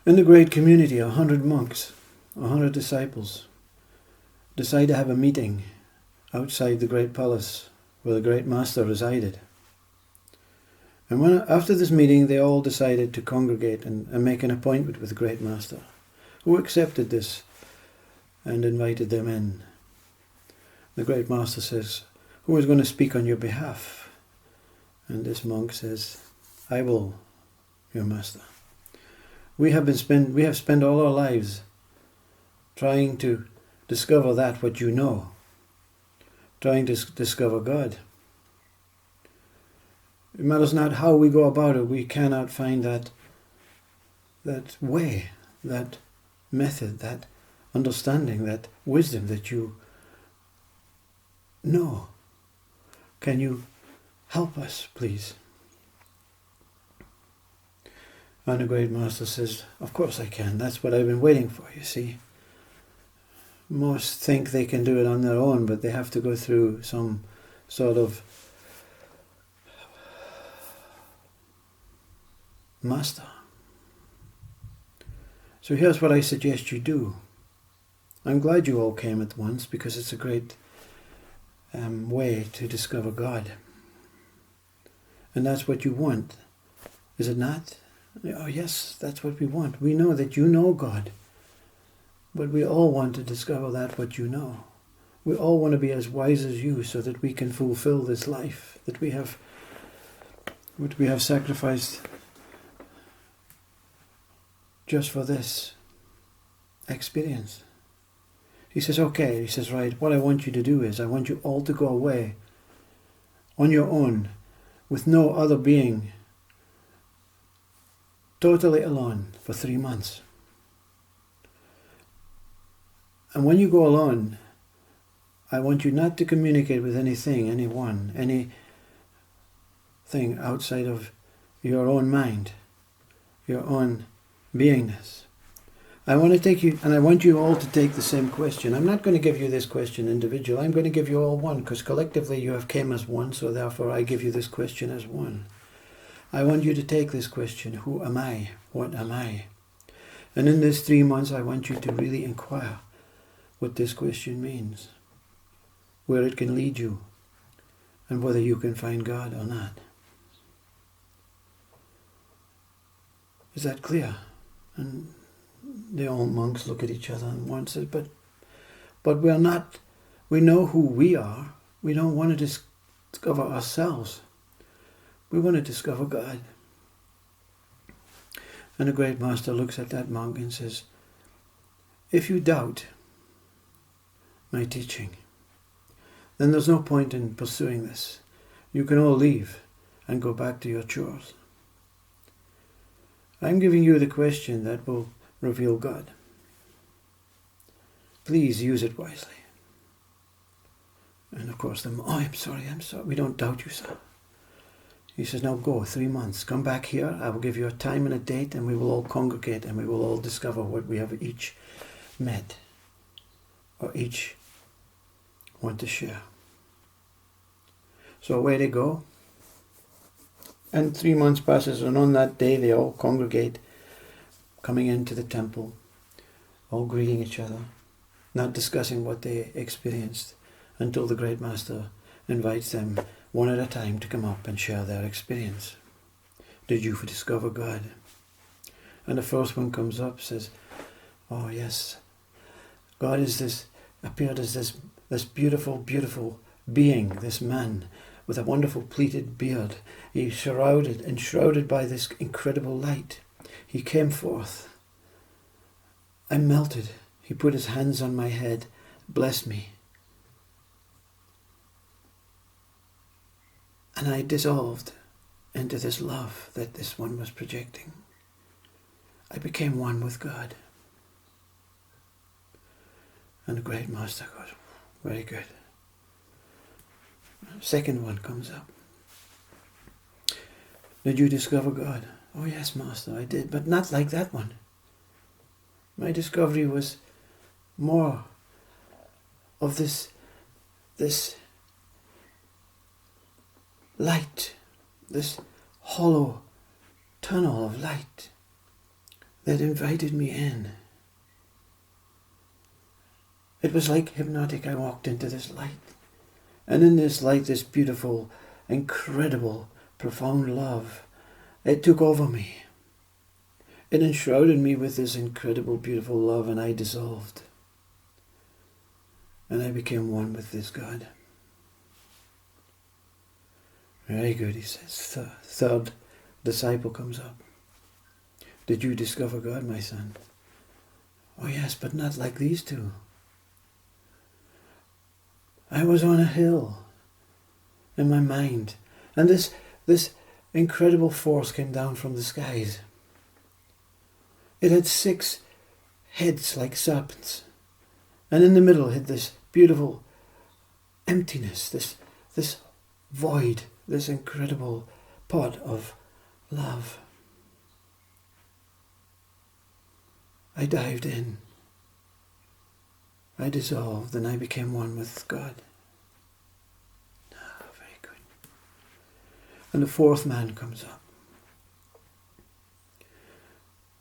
In the great community, 100 monks, 100 disciples, decide to have a meeting outside the great palace where the great master resided. And after this meeting, they all decided to congregate and make an appointment with the great master, who accepted this and invited them in. The great master says, "Who is going to speak on your behalf?" And this monk says, "I will, your master. We have spent all our lives trying to discover that what you know, trying to discover God. It matters not how we go about it, we cannot find that way, that method, that understanding, that wisdom that you know. Can you help us, please?" And the great master says, "Of course I can. That's what I've been waiting for, you see. Most think they can do it on their own, but they have to go through some sort of master. So here's what I suggest you do. I'm glad you all came at once, because it's a great way to discover God. And that's what you want, is it not? Oh yes, that's what we want. We know that you know God, but we all want to discover that what you know. We all want to be as wise as you, so that we can fulfill this life that we have sacrificed just for this experience." He says, "Okay." He says, "Right, what I want you to do is, I want you all to go away on your own, with no other being, totally alone, for 3 months. And when you go alone, I want you not to communicate with anything, anyone, anything outside of your own mind, your own beingness. I want to take you, and I want you all to take the same question. I'm not going to give you this question individual. I'm going to give you all one, because collectively you have came as one, so therefore I give you this question as one. I want you to take this question: who am I? What am I? And in this 3 months, I want you to really inquire what this question means, where it can lead you, and whether you can find God or not. Is that clear?" And the old monks look at each other, and one says, but we're not, we know who we are. We don't want to discover ourselves. We want to discover God. And the great master looks at that monk and says, "If you doubt my teaching, then there's no point in pursuing this. You can all leave and go back to your chores. I'm giving you the question that will reveal God. Please use it wisely." And of course, I'm sorry, we don't doubt you, sir." He says, "Now go, 3 months. Come back here. I will give you a time and a date, and we will all congregate, and we will all discover what we have each met, or each want to share." So away they go. And 3 months passes, and on that day they all congregate, coming into the temple, all greeting each other, not discussing what they experienced, until the great master invites them one at a time to come up and share their experience. Did you discover God? And the first one comes up, says, "Oh yes, God appeared as this beautiful, beautiful being, this man with a wonderful pleated beard. He enshrouded by this incredible light. He came forth. I melted. He put his hands on my head, blessed me. And I dissolved into this love that this one was projecting. I became one with God." And the great master goes, "Very good." Second one comes up. "Did you discover God?" "Oh yes, master, I did, but not like that one. My discovery was more of this light, this hollow tunnel of light that invited me in. It was like hypnotic. I walked into this light. And in this light, this beautiful, incredible, profound love, it took over me. It enshrouded me with this incredible, beautiful love, and I dissolved. And I became one with this God. Very good, he says. Third disciple comes up. Did you discover God, my son? Oh yes, but not like these two. I was on a hill in my mind, and this incredible force came down from the skies. It had 6 heads like serpents, and in the middle had this beautiful emptiness, this void, this incredible pot of love. I dived in. I dissolved, and I became one with God. Ah, very good. And the 4th man comes up.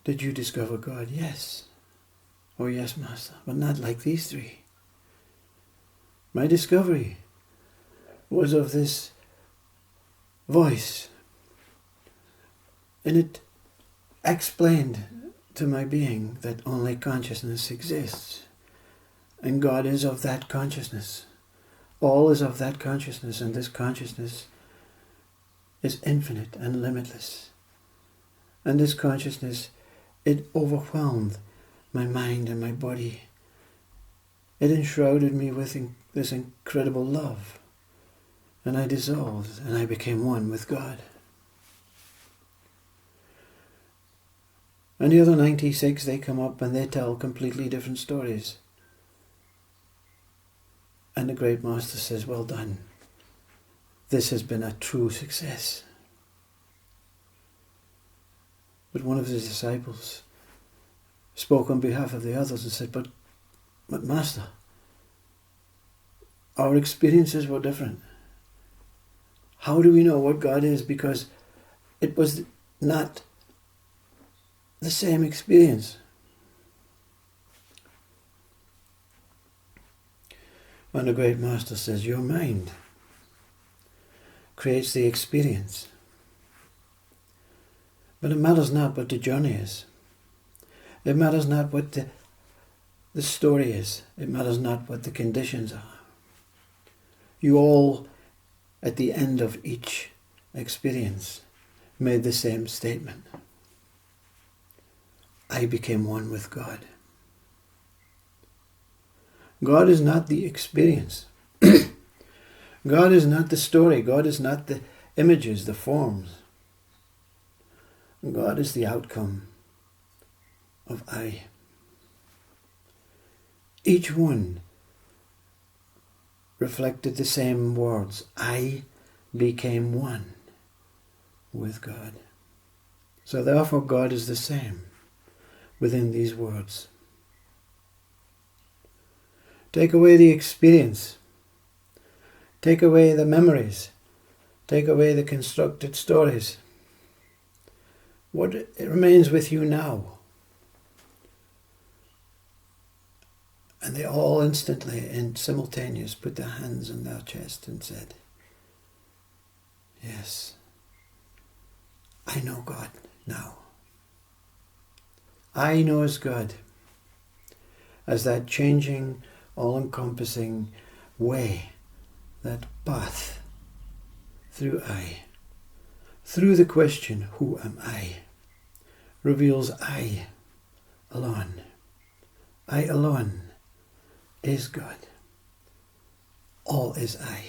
Did you discover God? Yes. Oh yes, Master, but not like these 3. My discovery was of this voice, and it explained to my being that only consciousness exists. And God is of that consciousness. All is of that consciousness, and this consciousness is infinite and limitless. And this consciousness, it overwhelmed my mind and my body. It enshrouded me with this incredible love. And I dissolved, and I became one with God. And the other 96, they come up and they tell completely different stories. And the great master says, well done. This has been a true success. But one of the disciples spoke on behalf of the others and said, but Master, our experiences were different. How do we know what God is? Because it was not the same experience. And the great master says, your mind creates the experience. But it matters not what the journey is. It matters not what the story is. It matters not what the conditions are. You all, at the end of each experience, made the same statement. I became one with God. God is not the experience. God is not the story. God is not the images, the forms. God is the outcome of I. Each one reflected the same words. I became one with God. So therefore God is the same within these words. Take away the experience. Take away the memories. Take away the constructed stories. What remains with you now? And they all instantly and simultaneous put their hands on their chest and said, yes, I know God now. I know as God, as that changing, all-encompassing way, that path through I, through the question, who am I, reveals I alone. I alone is God. All is I.